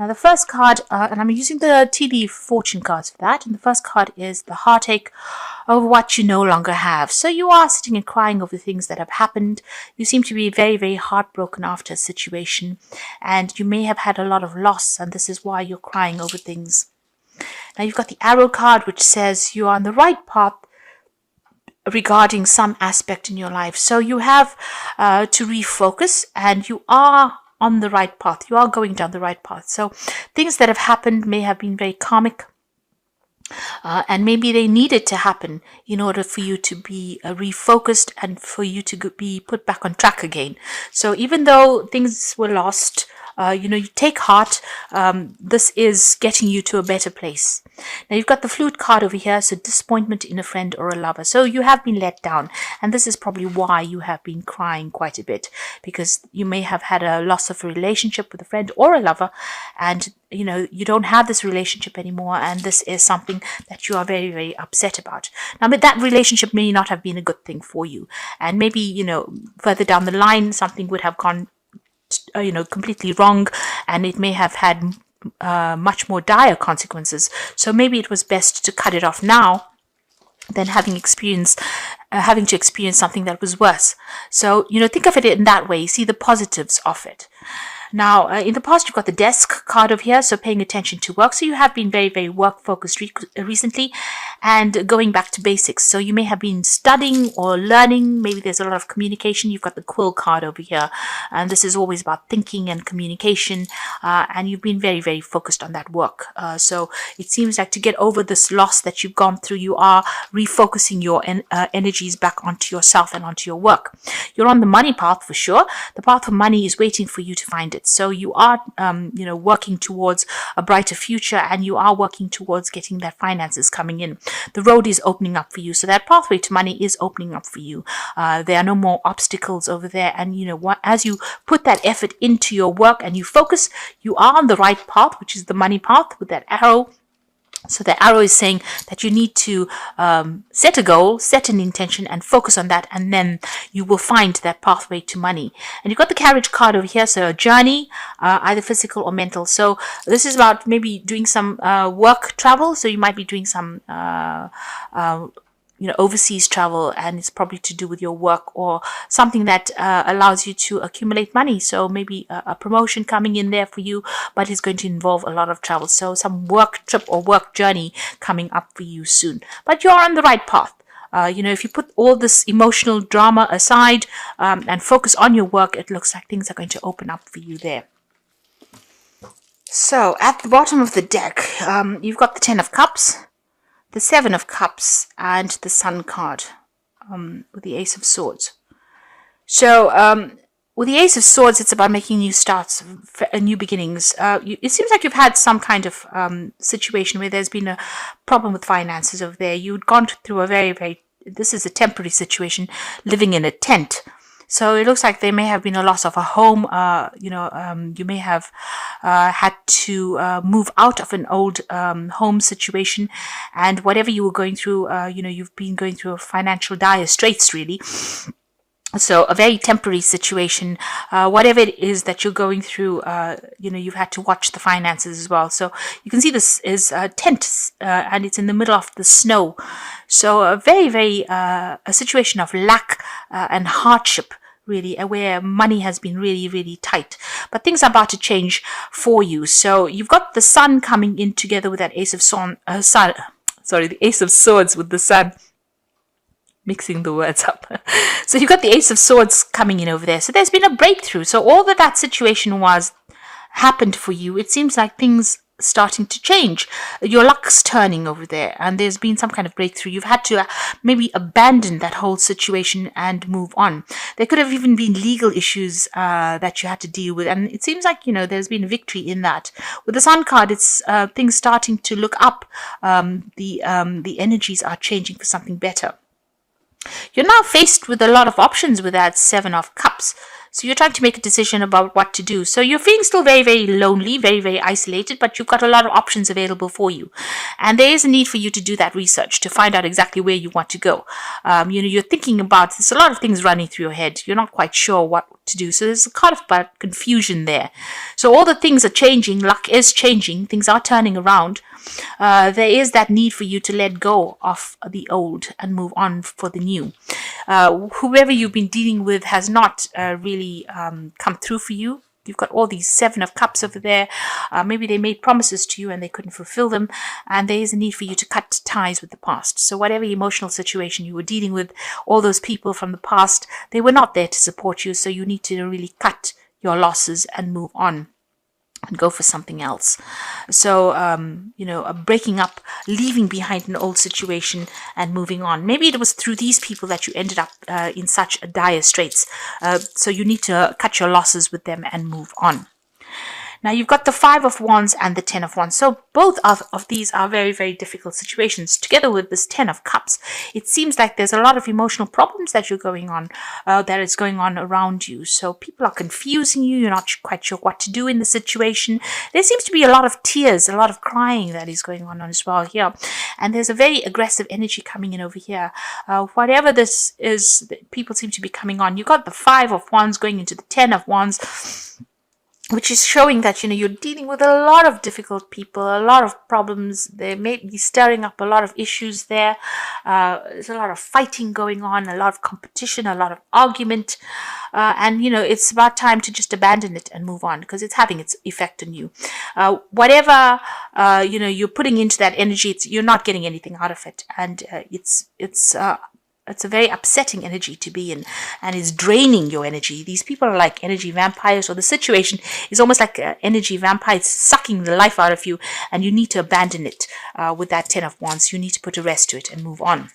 Now the first card, and I'm using the tea leaf fortune cards for that, and the first card is the heartache over what you no longer have. So you are sitting and crying over things that have happened. You seem to be very, very heartbroken after a situation, and you may have had a lot of loss, and this is why you're crying over things. Now you've got the arrow card, which says you are on the right path regarding some aspect in your life. So you have to refocus, and you are on the right path. You are going down the right path. So things that have happened may have been very karmic, and maybe they needed to happen in order for you to be refocused and for you to be put back on track again. So even though things were lost, you take heart. This is getting you to a better place. Now you've got the flute card over here, so disappointment in a friend or a lover. So you have been let down, and this is probably why you have been crying quite a bit, because you may have had a loss of a relationship with a friend or a lover, and you don't have this relationship anymore, and this is something that you are very, very upset about. Now, but that relationship may not have been a good thing for you, and maybe further down the line something would have gone completely wrong, and it may have had much more dire consequences. So maybe it was best to cut it off now than having to experience something that was worse. So think of it in that way. See the positives of it. Now, in the past, you've got the desk card over here, so paying attention to work. So you have been very, very work-focused recently and going back to basics. So you may have been studying or learning. Maybe there's a lot of communication. You've got the quill card over here, and this is always about thinking and communication, and you've been very, very focused on that work. So it seems like to get over this loss that you've gone through, you are refocusing your energies back onto yourself and onto your work. You're on the money path for sure. The path of money is waiting for you to find it. So you are, working towards a brighter future, and you are working towards getting that finances coming in. The road is opening up for you. So that pathway to money is opening up for you. There are no more obstacles over there. And, as you put that effort into your work and you focus, you are on the right path, which is the money path with that arrow. So the arrow is saying that you need to set a goal, set an intention, and focus on that, and then you will find that pathway to money. And you've got the carriage card over here, so a journey, either physical or mental. So this is about maybe doing some work travel. So you might be doing some overseas travel, and it's probably to do with your work or something that allows you to accumulate money. So maybe a promotion coming in there for you, but it's going to involve a lot of travel. So some work trip or work journey coming up for you soon. But you're on the right path. If you put all this emotional drama aside and focus on your work, it looks like things are going to open up for you there. So at the bottom of the deck, you've got the 10 of Cups, the 7 of Cups, and the Sun card with the Ace of Swords. So with the Ace of Swords, it's about making new starts, new beginnings. It seems like you've had some kind of situation where there's been a problem with finances over there. You'd gone through a very, very, this is a temporary situation, living in a tent. So it looks like there may have been a loss of a home. You may have had to move out of an old home situation, and whatever you were going through, you've been going through a financial dire straits, really. So a very temporary situation, whatever it is that you're going through, you've had to watch the finances as well. So you can see this is a tent, and it's in the middle of the snow. So a very, very, a situation of lack and hardship, really, where money has been really, really tight. But things are about to change for you. So you've got the Sun coming in together with that Ace of the Ace of Swords with the Sun. Mixing the words up. So you've got the Ace of Swords coming in over there. So there's been a breakthrough. So all that situation happened for you. It seems like things starting to change. Your luck's turning over there, and there's been some kind of breakthrough. You've had to maybe abandon that whole situation and move on. There could have even been legal issues that you had to deal with, and it seems like there's been a victory in that. With the Sun card, it's things starting to look up. The energies are changing for something better. You're now faced with a lot of options with that 7 of Cups. So you're trying to make a decision about what to do. So you're feeling still very, very lonely, very, very isolated, but you've got a lot of options available for you. And there is a need for you to do that research to find out exactly where you want to go. You're thinking about, there's a lot of things running through your head. You're not quite sure what to do. So there's a kind of about confusion there. So all the things are changing, luck is changing, things are turning around. There is that need for you to let go of the old and move on for the new. Whoever you've been dealing with has not really come through for you. You've got all these 7 of Cups over there. Maybe they made promises to you and they couldn't fulfill them. And there is a need for you to cut ties with the past. So whatever emotional situation you were dealing with, all those people from the past, they were not there to support you. So you need to really cut your losses and move on and go for something else. So, breaking up, leaving behind an old situation and moving on. Maybe it was through these people that you ended up in such dire straits. So you need to cut your losses with them and move on. Now you've got the 5 of Wands and the 10 of Wands. So both of these are very, very difficult situations. Together with this 10 of Cups, it seems like there's a lot of emotional problems that that is going on around you. So people are confusing you. You're not quite sure what to do in the situation. There seems to be a lot of tears, a lot of crying that is going on as well here. And there's a very aggressive energy coming in over here. Whatever this is, people seem to be coming on. You've got the 5 of Wands going into the 10 of Wands, which is showing that, you're dealing with a lot of difficult people, a lot of problems. They may be stirring up a lot of issues there. There's a lot of fighting going on, a lot of competition, a lot of argument. And it's about time to just abandon it and move on because it's having its effect on you. Whatever, you're putting into that energy, you're not getting anything out of it. And it's a very upsetting energy to be in, and it's draining your energy. These people are like energy vampires, or the situation is almost like an energy vampire. It's sucking the life out of you, and you need to abandon it with that 10 of Wands. You need to put a rest to it and move on.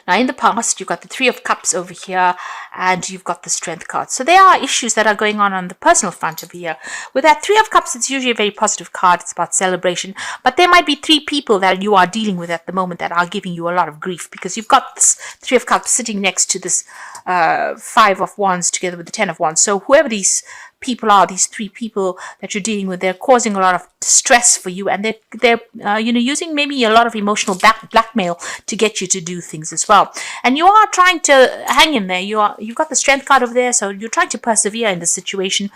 Now, in the past, you've got the 3 of Cups over here, and you've got the Strength card. So there are issues that are going on the personal front over here. With that 3 of Cups, it's usually a very positive card. It's about celebration. But there might be 3 people that you are dealing with at the moment that are giving you a lot of grief, because you've got this 3 of Cups sitting next to this 5 of Wands together with the 10 of Wands. So whoever these people are, these 3 people that you're dealing with, they're causing a lot of stress for you, and they're using maybe a lot of emotional blackmail to get you to do things as well. And you are trying to hang in there. You've got the Strength card over there, so you're trying to persevere in the situation,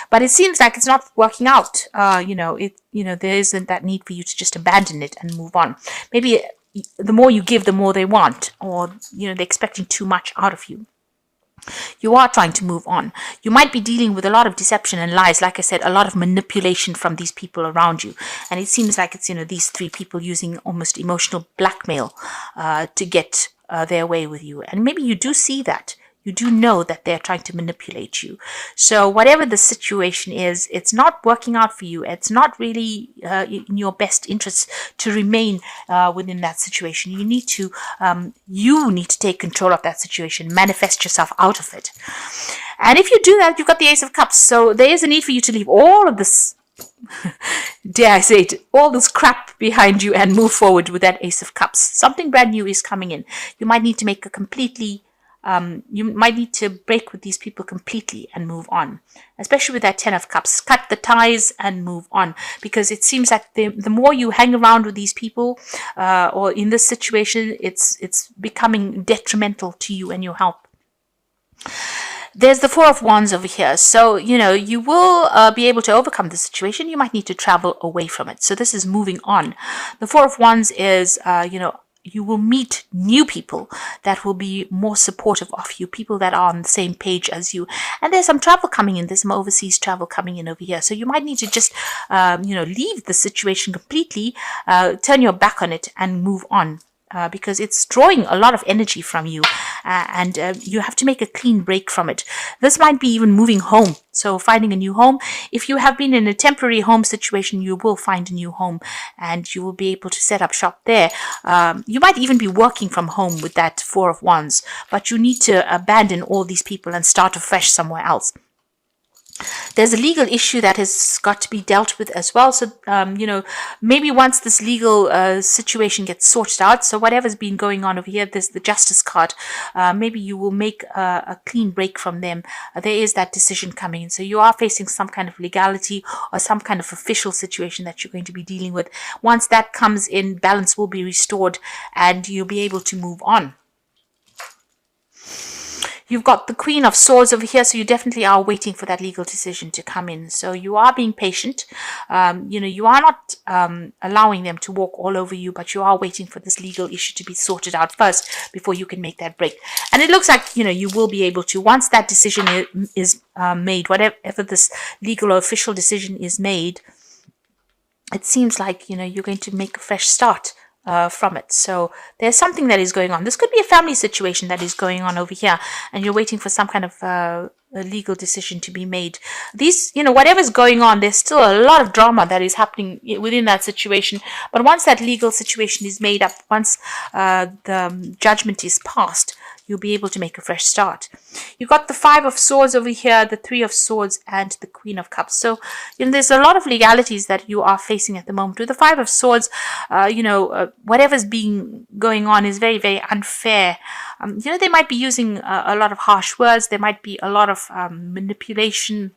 but it seems like it's not working out. There isn't that need for you to just abandon it and move on. Maybe the more you give, the more they want, or they're expecting too much out of you. You are trying to move on. You might be dealing with a lot of deception and lies. Like I said, a lot of manipulation from these people around you. And it seems like it's, these 3 people using almost emotional blackmail to get their way with you. And maybe you do see that. You do know that they're trying to manipulate you. So whatever the situation is, it's not working out for you. It's not really in your best interest to remain within that situation. You need to take control of that situation, manifest yourself out of it. And if you do that, you've got the Ace of Cups. So there is a need for you to leave all of this, dare I say it, all this crap behind you and move forward with that Ace of Cups. Something brand new is coming in. You might need to make you might need to break with these people completely and move on, especially with that 10 of Cups. Cut the ties and move on, because it seems like the more you hang around with these people or in this situation, it's becoming detrimental to you and your health. There's the 4 of Wands over here. So, you will be able to overcome the situation. You might need to travel away from it. So this is moving on. The 4 of Wands is, you will meet new people that will be more supportive of you, people that are on the same page as you. And there's some travel coming in. There's some overseas travel coming in over here. So you might need to just, leave the situation completely, turn your back on it and move on. Because it's drawing a lot of energy from you, and you have to make a clean break from it. This might be even moving home, so finding a new home. If you have been in a temporary home situation, you will find a new home, and you will be able to set up shop there. You might even be working from home with that 4 of Wands, but you need to abandon all these people and start afresh somewhere else. There's a legal issue that has got to be dealt with as well. So, maybe once this legal situation gets sorted out, so whatever's been going on over here, there's the Justice card. Maybe you will make a clean break from them. There is that decision coming in. So you are facing some kind of legality or some kind of official situation that you're going to be dealing with. Once that comes in, balance will be restored and you'll be able to move on. You've got the Queen of Swords over here, so you definitely are waiting for that legal decision to come in. So you are being patient. You are not allowing them to walk all over you, but you are waiting for this legal issue to be sorted out first before you can make that break. And it looks like, you will be able to, once that decision is made, whatever this legal or official decision is made, it seems like, you're going to make a fresh start from it. So there's something that is going on. This could be a family situation that is going on over here, and you're waiting for some kind of a legal decision to be made. These, whatever's going on, there's still a lot of drama that is happening within that situation. But once that legal situation is made up, once the judgment is passed, you'll be able to make a fresh start. You've got the Five of Swords over here, the Three of Swords, and the Queen of Cups. So, there's a lot of legalities that you are facing at the moment. With the Five of Swords, whatever's going on is very, very unfair. They might be using a lot of harsh words. There might be a lot of manipulation,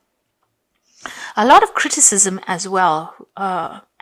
a lot of criticism as well.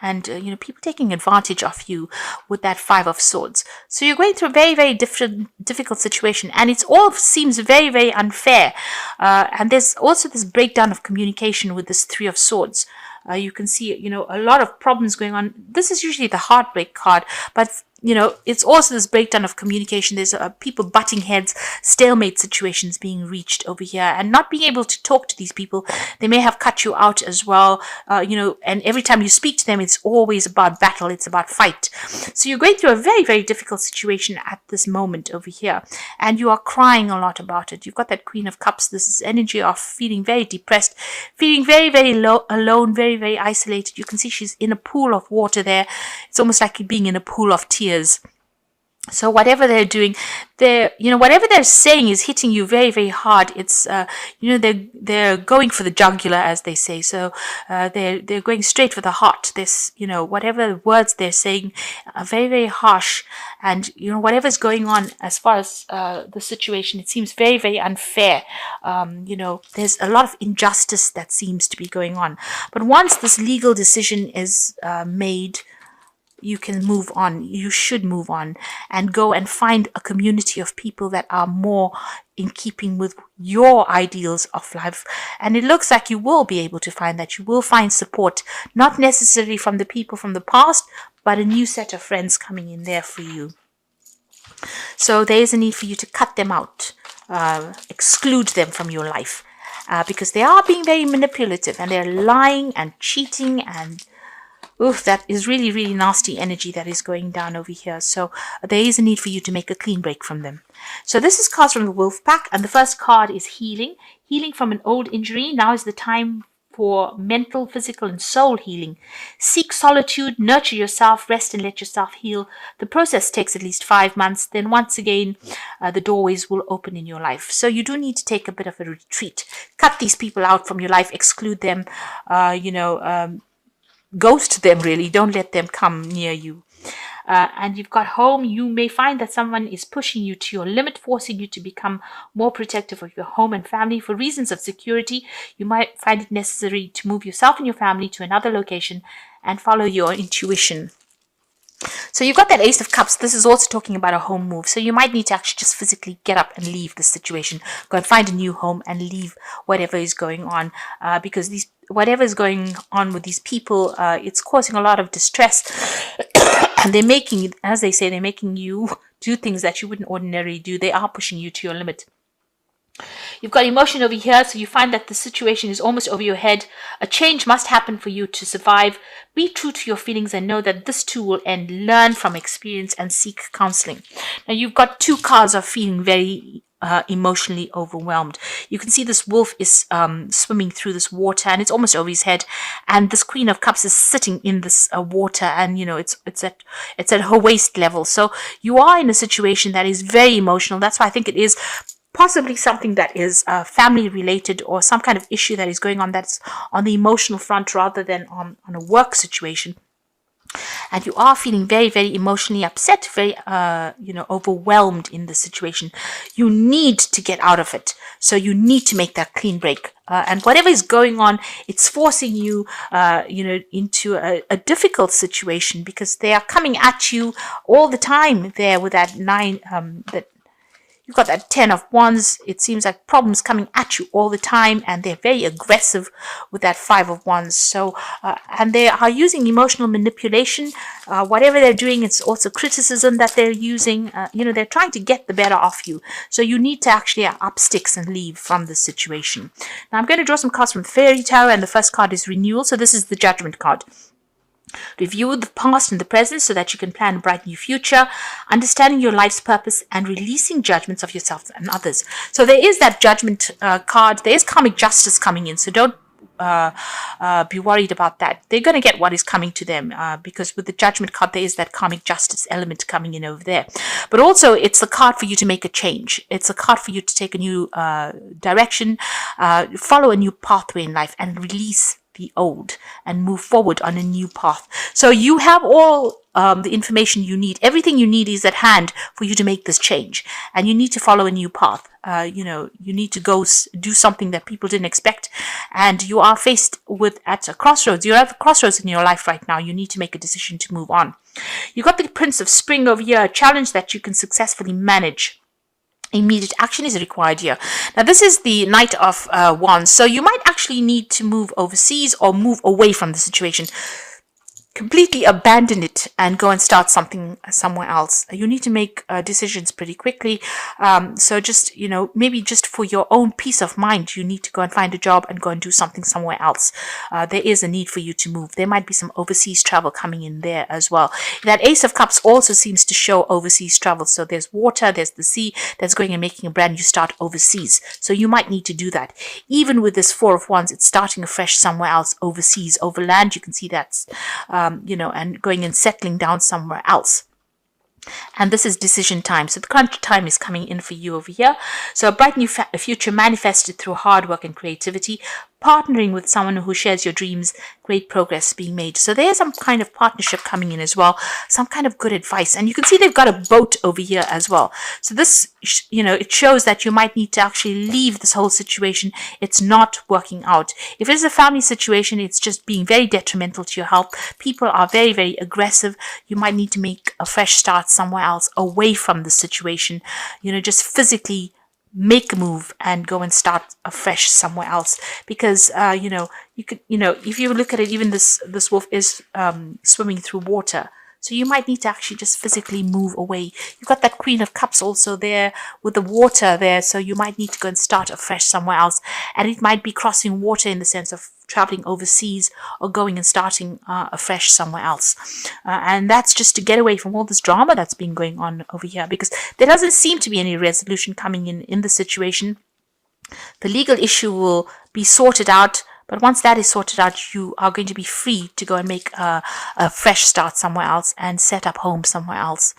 And people taking advantage of you with that Five of Swords. So you're going through a very, very difficult situation, and it all seems very, very unfair. And there's also this breakdown of communication with this Three of Swords. You can see, a lot of problems going on. This is usually the heartbreak card, but it's also this breakdown of communication. There's people butting heads, stalemate situations being reached over here, and not being able to talk to these people. They may have cut you out as well, and every time you speak to them, it's always about battle. It's about fight. So you're going through a very, very difficult situation at this moment over here, and you are crying a lot about it. You've got that Queen of Cups. This is energy of feeling very depressed, feeling very, very alone, very, very isolated. You can see she's in a pool of water there. It's almost like being in a pool of tears. So whatever they're doing, whatever they're saying is hitting you very, very hard. It's, they're going for the jugular, as they say. So, they're going straight for the heart. This, whatever words they're saying are very, very harsh. And, whatever's going on as far as, the situation, it seems very, very unfair. There's a lot of injustice that seems to be going on. But once this legal decision is, made, you can move on. You should move on and go and find a community of people that are more in keeping with your ideals of life. And it looks like you will be able to find that. You will find support, not necessarily from the people from the past, but a new set of friends coming in there for you. So there is a need for you to cut them out, exclude them from your life, because they are being very manipulative, and they're lying and cheating, and that is really, really nasty energy that is going down over here. So there is a need for you to make a clean break from them. So this is cards from the Wolf Pack, and the first card is healing. Healing from an old injury. Now is the time for mental, physical, and soul healing. Seek solitude, nurture yourself, rest, and let yourself heal. The process takes at least 5 months. Then once again, the doorways will open in your life. So you do need to take a bit of a retreat. Cut these people out from your life, exclude them, ghost them, really. Don't let them come near you. And you've got home. You may find that someone is pushing you to your limit, forcing you to become more protective of your home and family. For reasons of security, you might find it necessary to move yourself and your family to another location and follow your intuition. So you've got that Ace of Cups. This is also talking about a home move. So you might need to actually just physically get up and leave this situation. Go and find a new home and leave whatever is going on, because whatever is going on with these people, it's causing a lot of distress. And they're making, as they say, they're making you do things that you wouldn't ordinarily do. They are pushing you to your limit. You've got emotion over here, so you find that the situation is almost over your head. A change must happen for you to survive. Be true to your feelings and know that this too will end. Learn from experience and seek counseling. Now you've got two cards of feeling very emotionally overwhelmed. You can see this wolf is swimming through this water, and it's almost over his head. And this Queen of Cups is sitting in this water, and it's at her waist level. So you are in a situation that is very emotional. That's why I think it is possibly something that is family related, or some kind of issue that is going on that's on the emotional front rather than on a work situation. And you are feeling very, very emotionally upset, very, overwhelmed in the situation. You need to get out of it. So you need to make that clean break. And whatever is going on, it's forcing you, into a difficult situation, because they are coming at you all the time there with that You've got that 10 of Wands. It seems like problems coming at you all the time, and they're very aggressive with that 5 of Wands. So, and they are using emotional manipulation. Whatever they're doing, it's also criticism that they're using. They're trying to get the better of you. So you need to actually up sticks and leave from this situation. Now I'm going to draw some cards from Fairy Tarot, and the first card is Renewal. So this is the Judgment card. Review the past and the present so that you can plan a bright new future, understanding your life's purpose, and releasing judgments of yourself and others. So there is that Judgment card. There is karmic justice coming in. So don't be worried about that. They're going to get what is coming to them because with the Judgment card, there is that karmic justice element coming in over there. But also, it's a card for you to make a change. It's a card for you to take a new direction, follow a new pathway in life, and release the old and move forward on a new path. So you have all the information you need. Everything you need is at hand for you to make this change, and you need to follow a new path. You need to go do something that people didn't expect, and you are faced with at a crossroads. You're at a crossroads in your life right now. You need to make a decision to move on. You got the Prince of Spring over here, a challenge that you can successfully manage. Immediate action is required here. Now, this is the Knight of Wands. So you might actually need to move overseas or move away from the situation. Completely abandon it and go and start something somewhere else. You need to make decisions pretty quickly. So just, maybe just for your own peace of mind, you need to go and find a job and go and do something somewhere else. There is a need for you to move. There might be some overseas travel coming in there as well. That Ace of Cups also seems to show overseas travel. So there's water, there's the sea that's going and making a brand new start overseas. So you might need to do that. Even with this 4 of Wands, it's starting afresh somewhere else overseas, over land. You can see that's and going and settling down somewhere else. And this is decision time. So the crunch time is coming in for you over here. So a bright new future manifested through hard work and creativity. Partnering with someone who shares your dreams, great progress being made. So there's some kind of partnership coming in as well, some kind of good advice. And you can see they've got a boat over here as well. So this, it shows that you might need to actually leave this whole situation. It's not working out. If it's a family situation, it's just being very detrimental to your health. People are very, very aggressive. You might need to make a fresh start somewhere else away from the situation, just physically make a move and go and start afresh somewhere else, because you could if you look at it, even this wolf is swimming through water, so you might need to actually just physically move away. You've got that Queen of Cups also there with the water there, so you might need to go and start afresh somewhere else, and it might be crossing water in the sense of traveling overseas or going and starting afresh somewhere else. And that's just to get away from all this drama that's been going on over here, because there doesn't seem to be any resolution coming in the situation. The legal issue will be sorted out, but once that is sorted out, you are going to be free to go and make a fresh start somewhere else and set up home somewhere else.